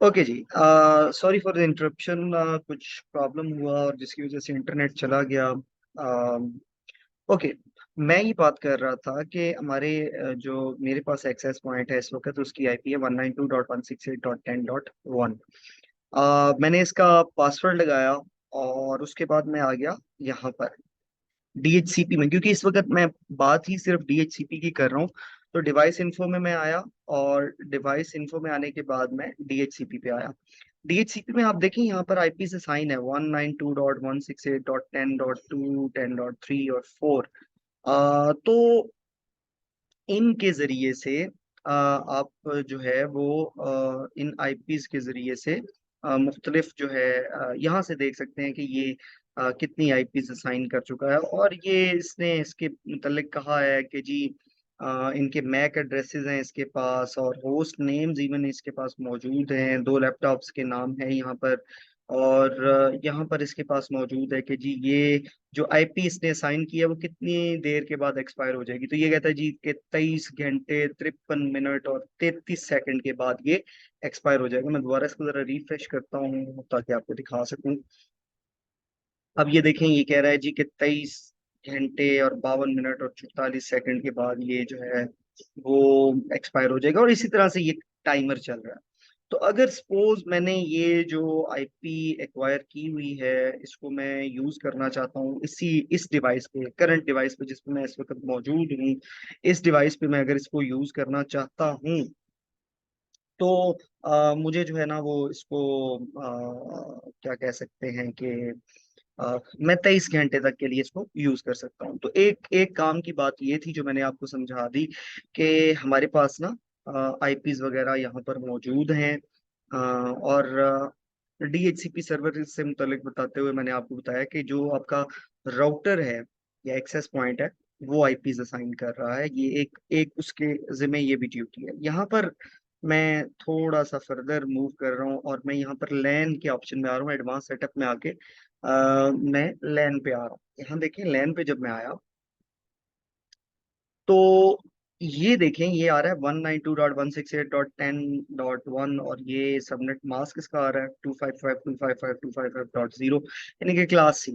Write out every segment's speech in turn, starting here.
Okay जी। Sorry for the interruption. कुछ problem हुआ और जिसकी वजह से इंटरनेट चला गया। ओके। मैं ये बात कर रहा था कि हमारे जो मेरे पास एक्सेस पॉइंट है इस वक्त, उसकी आईपी है 192.168.10.1। मैंने इसका पासवर्ड लगाया और उसके बाद मैं आ गया यहाँ पर डीएचसीपी में, क्योंकि इस वक्त मैं बात ही सिर्फ डीएचसीपी की कर रहा हूँ। तो डिवाइस इन्फो में मैं आया और डिवाइस इन्फो में आने के बाद मैं डीएचसीपी पे आया। डीएचसीपी में आप देखें यहाँ पर आईपी से साइन है 192.168.10.2, 10.3 और 4। तो इनके जरिए से आप जो है वो इन आईपीज के जरिए से मुख्तलिफ जो है यहाँ से देख सकते हैं कि ये कितनी आईपीज असाइन कर चुका है। और ये इसने इसके मुतल्लिक कहा है कि जी इनके मैक एड्रेसेस हैं इसके पास, और होस्ट नेम्स इवन इसके पास मौजूद हैं, दो लैपटॉप्स के नाम है यहाँ पर। और यहाँ पर इसके पास मौजूद है कि जी ये जो आईपी इसने साइन किया वो कितनी देर के बाद एक्सपायर हो जाएगी। तो ये कहता है जी कि 23 घंटे 53 मिनट और 33 सेकंड के बाद ये एक्सपायर हो जाएगा। मैं दोबारा इसको जरा रिफ्रेश करता हूँ ताकि आपको दिखा सकूं। अब ये देखें, ये कह रहा है जी कि 23 घंटे और 52 मिनट और 44 सेकंड के बाद ये जो है वो एक्सपायर हो जाएगा, और इसी तरह से ये टाइमर चल रहा है। तो अगर सपोज मैंने ये जो आईपी एक्वायर की हुई है इसको मैं यूज करना चाहता हूँ इस डिवाइस पे, करंट डिवाइस पे जिस पे मैं इस वक्त मौजूद हूँ, इस डिवाइस पे मैं अगर इसको यूज करना चाहता हूँ, तो मुझे जो है ना वो इसको क्या कह सकते हैं कि मैं 23 घंटे तक के लिए इसको यूज कर सकता हूँ। तो एक एक काम की बात ये थी जो मैंने आपको समझा दी कि हमारे पास ना आईपीज वगैरह यहाँ पर मौजूद हैं। और डीएचसीपी सर्वर से मुतल्लिक बताते हुए मैंने आपको बताया कि जो आपका राउटर है या एक्सेस पॉइंट है वो आईपीज असाइन कर रहा है। ये एक एक उसके जिम्मे ये भी ड्यूटी है। यहाँ पर मैं थोड़ा सा फर्दर मूव कर रहा हूँ और मैं यहाँ पर लैन के ऑप्शन में आ रहा हूँ, एडवांस सेटअप में आके मैं लैन पे आ रहा हूँ। यहाँ देखें, लैन पे जब मैं आया तो ये देखें, ये आ रहा है 192.168.10.1, और ये सबनेट मास्क इसका आ रहा है 255.255.255.0, यानी कि क्लास सी।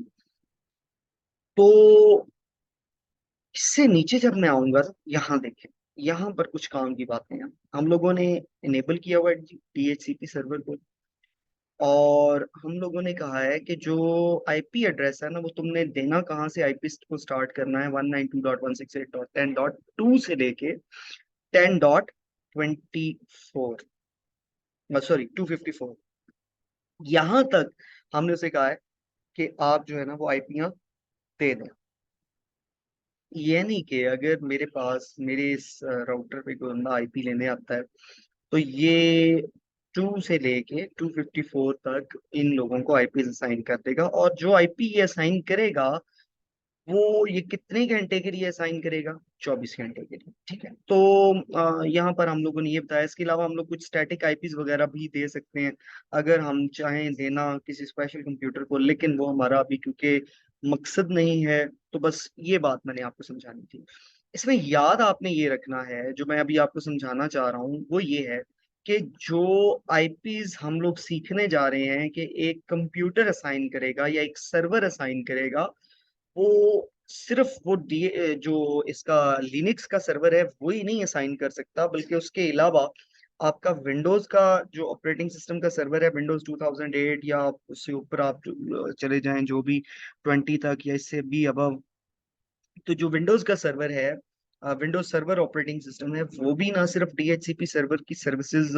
तो इससे नीचे जब मैं आऊंगा, यहाँ देखें, यहाँ पर कुछ काम की बातें हैं। हम लोगों ने इनेबल किया हुआ है डीएचसीपी सर्वर को, और हम लोगों ने कहा है कि जो आईपी एड्रेस है ना वो तुमने देना कहाँ से, आईपी को स्टार्ट करना है 192.168.10.2 से लेके 10.24, सॉरी 254, यहाँ तक हमने उसे कहा है कि आप जो है ना वो आईपियां दे दें। ये नहीं कि अगर मेरे पास मेरे इस राउटर पे कोई बंदा आईपी लेने आता है तो ये 2 से लेके 254 तक इन लोगों को आईपी असाइन कर देगा। और जो आईपी ये असाइन करेगा वो ये कितने घंटे के लिए असाइन करेगा, 24 घंटे के लिए। ठीक है। तो यहाँ पर हम लोगों ने ये बताया, इसके अलावा हम लोग कुछ स्टैटिक आईपीज वगैरह भी दे सकते हैं अगर हम चाहें देना किसी स्पेशल कंप्यूटर को, लेकिन वो हमारा अभी क्योंकि मकसद नहीं है। तो बस ये बात मैंने आपको समझानी थी। इसमें याद आपने ये रखना है, जो मैं अभी आपको समझाना चाह रहा हूँ वो ये है कि जो आईपीज हम लोग सीखने जा रहे हैं कि एक कंप्यूटर असाइन करेगा या एक सर्वर असाइन करेगा, वो सिर्फ वो डी जो इसका लिनक्स का सर्वर है वो ही नहीं असाइन कर सकता, बल्कि उसके अलावा आपका विंडोज का जो ऑपरेटिंग सिस्टम का सर्वर है, विंडोज 2008 या उससे ऊपर आप चले जाएं जो भी 20 तक या इससे भी अबव, तो जो विंडोज का सर्वर है, विंडोज सर्वर ऑपरेटिंग सिस्टम है, वो भी ना सिर्फ डीएचसीपी सर्वर की सर्विसेज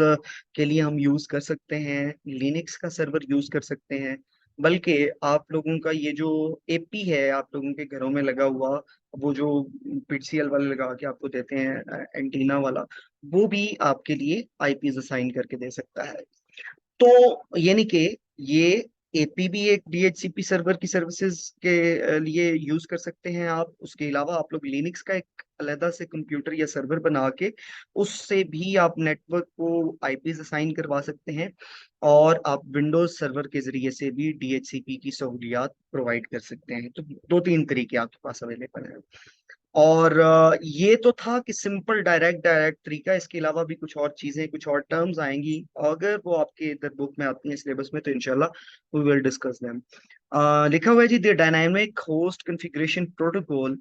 के लिए हम यूज कर सकते हैं, लिनक्स का सर्वर यूज कर सकते हैं, बल्कि आप लोगों का ये जो एपी है आप लोगों के घरों में लगा हुआ, वो जो पीसीएल वाले लगा के आपको देते हैं एंटीना वाला, वो भी आपके लिए आईपीज असाइन करके दे सकता है। तो यानी कि ये एपी भी एक डीएचसीपी सर्वर की सर्विसेज के लिए यूज कर सकते हैं आप। उसके अलावा आप लोग लिनक्स का एक अलहदा से कंप्यूटर या सर्वर बना के उससे भी आप नेटवर्क को आईपीज असाइन करवा सकते हैं, और आप विंडोज सर्वर के जरिए से भी डीएचसीपी की सहूलियात प्रोवाइड कर सकते हैं। तो दो तीन तरीके आपके पास अवेलेबल हैं। और ये तो था कि सिंपल डायरेक्ट तरीका, इसके अलावा भी कुछ और चीजें, कुछ और टर्म्स आएंगी, अगर वो आपके इधर बुक में आती हैं सिलेबस में, तो इंशाल्लाह वी विल डिस्कस देम। लिखा हुआ है जी, the dynamic host configuration protocol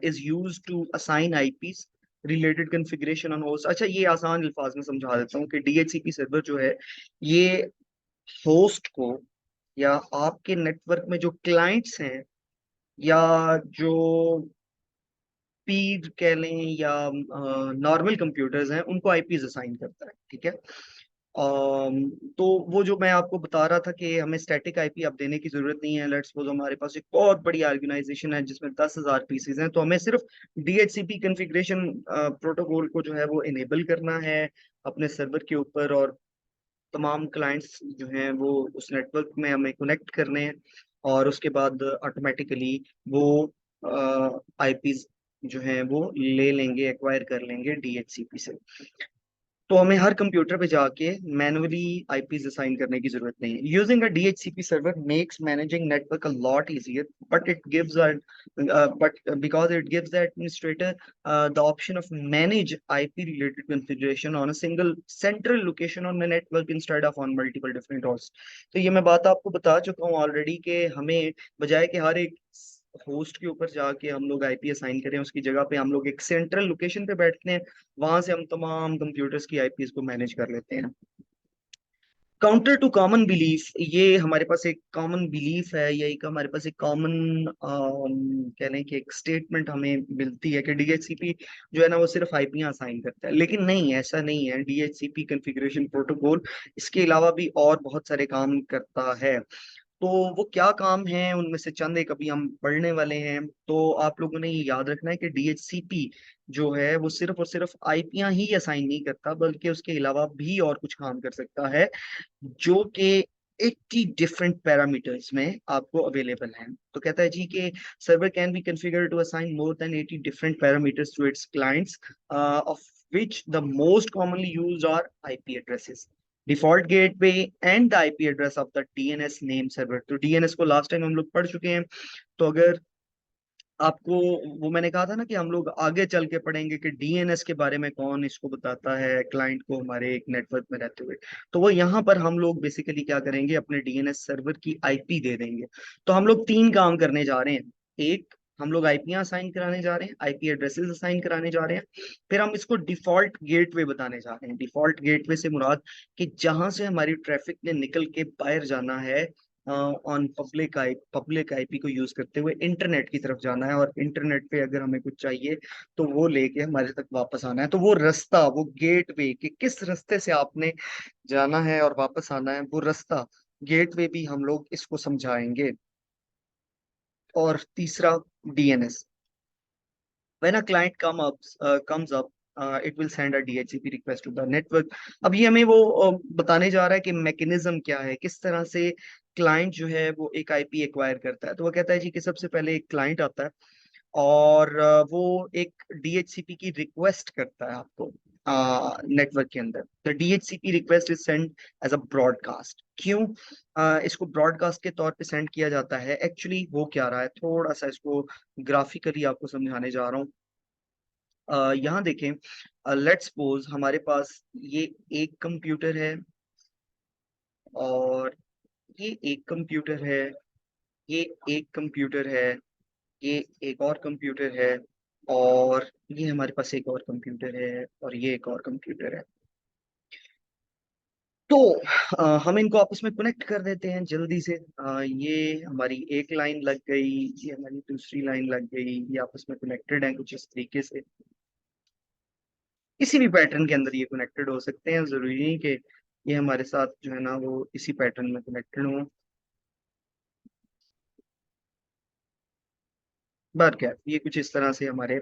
is used to assign IPs related configuration on host. अच्छा, ये आसान अल्फाज में समझा देता हूँ कि डीएचसीपी सर्वर जो है, ये होस्ट को या आपके नेटवर्क में जो क्लाइंट्स हैं या जो पीर कह लें या नॉर्मल कंप्यूटर्स हैं, उनको आईपीज असाइन करता है। ठीक है। तो वो जो मैं आपको बता रहा था कि हमें स्टैटिक आईपी अब देने की जरूरत नहीं है। लेट्स सपोज हमारे पास एक बहुत बड़ी ऑर्गेनाइजेशन है जिसमें 10,000 पीसीज हैं, तो हमें सिर्फ डीएचसीपी कॉन्फ़िगरेशन प्रोटोकॉल को जो है वो इनेबल करना है अपने सर्वर के ऊपर, और तमाम क्लाइंट्स जो हैं वो उस नेटवर्क में हमें कनेक्ट करने हैं, और उसके बाद ऑटोमेटिकली वो आईपीज जो हैं वो ले लेंगे, एक्वायर कर लेंगे डीएचसीपी से। तो हमें हर कंप्यूटर पे जाके मैनुअली आईपीज असाइन करने की जरूरत नहीं है। Using a DHCP server makes managing network a lot easier, but it gives but because it gives the administrator the option of manage IP related configuration on a single central location on the network instead of on multiple different hosts। तो ये मैं बात आपको बता चुका हूँ already कि हमें बजाय कि हर एक होस्ट के ऊपर जाके हम लोग आईपी असाइन करें, उसकी जगह पे हम लोग एक सेंट्रल लोकेशन पे बैठते हैं, वहां से हम तमाम कंप्यूटर्स की आईपीज को मैनेज कर लेते हैं। काउंटर टू कॉमन बिलीफ, ये हमारे पास एक कॉमन बिलीफ है, या एक हमारे पास एक कॉमन कह लें कि एक स्टेटमेंट हमें मिलती है कि डीएचसीपी जो है ना वो सिर्फ आईपी असाइन करता है, लेकिन नहीं, ऐसा नहीं है। डीएचसीपी कॉन्फ़िगरेशन प्रोटोकॉल इसके अलावा भी और बहुत सारे काम करता है। तो वो क्या काम है, उनमें से चंद एक अभी हम पढ़ने वाले हैं। तो आप लोगों ने ये याद रखना है कि डीएचसीपी जो है वो सिर्फ और सिर्फ आईपियां ही असाइन नहीं करता, बल्कि उसके अलावा भी और कुछ काम कर सकता है, जो कि 80 डिफरेंट पैरामीटर्स में आपको अवेलेबल हैं। तो कहता है जी कि server can be configure to assign more than 80 different parameters to its clients, of which the most commonly used are IP addresses, default gateway and the IP address of the DNS name server। तो DNS को last time हम लोग पढ़ चुके हैं। तो अगर आपको, वो मैंने कहा था ना कि हम लोग आगे चल के पढ़ेंगे कि डीएनएस के बारे में कौन इसको बताता है क्लाइंट को हमारे एक नेटवर्क में रहते हुए, तो वो यहाँ पर हम लोग बेसिकली क्या करेंगे, अपने डीएनएस सर्वर की आईपी दे देंगे। तो हम लोग तीन काम करने जा रहे हैं। एक, हम लोग आईपियां असाइन कराने जा रहे हैं, आईपी एड्रेसेस असाइन कराने जा रहे हैं। फिर हम इसको डिफॉल्ट गेटवे बताने जा रहे हैं। डिफॉल्ट गेटवे से मुराद कि जहां से हमारी ट्रैफिक ने निकल के बाहर जाना है, ऑन पब्लिक आईपी को यूज करते हुए इंटरनेट की तरफ जाना है, और इंटरनेट पे अगर हमें कुछ चाहिए तो वो लेके हमारे तक वापस आना है। तो वो रास्ता, वो गेटवे, कि किस रास्ते से आपने जाना है और वापस आना है, वो रास्ता गेटवे भी हम लोग इसको समझाएंगे। और तीसरा, DNS, when a client comes up, it will send a DHCP request to the network। अब ये हमें वो बताने जा रहा है कि मैकेनिज्म क्या है, किस तरह से क्लाइंट जो है वो एक आईपी एक्वायर करता है। तो वो कहता है जी कि सबसे पहले एक क्लाइंट आता है, और वो एक डीएचसीपी की रिक्वेस्ट करता है आपको नेटवर्क के अंदर। तो DHCP request is send as a broadcast. क्यों इसको ब्रॉडकास्ट के तौर पे सेंड किया जाता है? एक्चुअली हो क्या रहा है, थोड़ा सा इसको ग्राफिकली आपको समझाने जा रहा हूँ। यहाँ देखें, लेट्स सपोज हमारे पास ये एक कंप्यूटर है, और ये एक कंप्यूटर है, ये एक कंप्यूटर है, ये एक और कंप्यूटर है, और ये हमारे पास एक और कंप्यूटर है, और ये एक और कंप्यूटर है। तो हम इनको आपस में कनेक्ट कर देते हैं जल्दी से। ये हमारी एक लाइन लग गई, ये हमारी दूसरी लाइन लग गई, ये आपस में कनेक्टेड हैं कुछ इस तरीके से। किसी भी पैटर्न के अंदर ये कनेक्टेड हो सकते हैं, जरूरी नहीं कि ये हमारे साथ जो है ना वो इसी पैटर्न में कनेक्टेड हो। बात क्या है, ये कुछ इस तरह से हमारे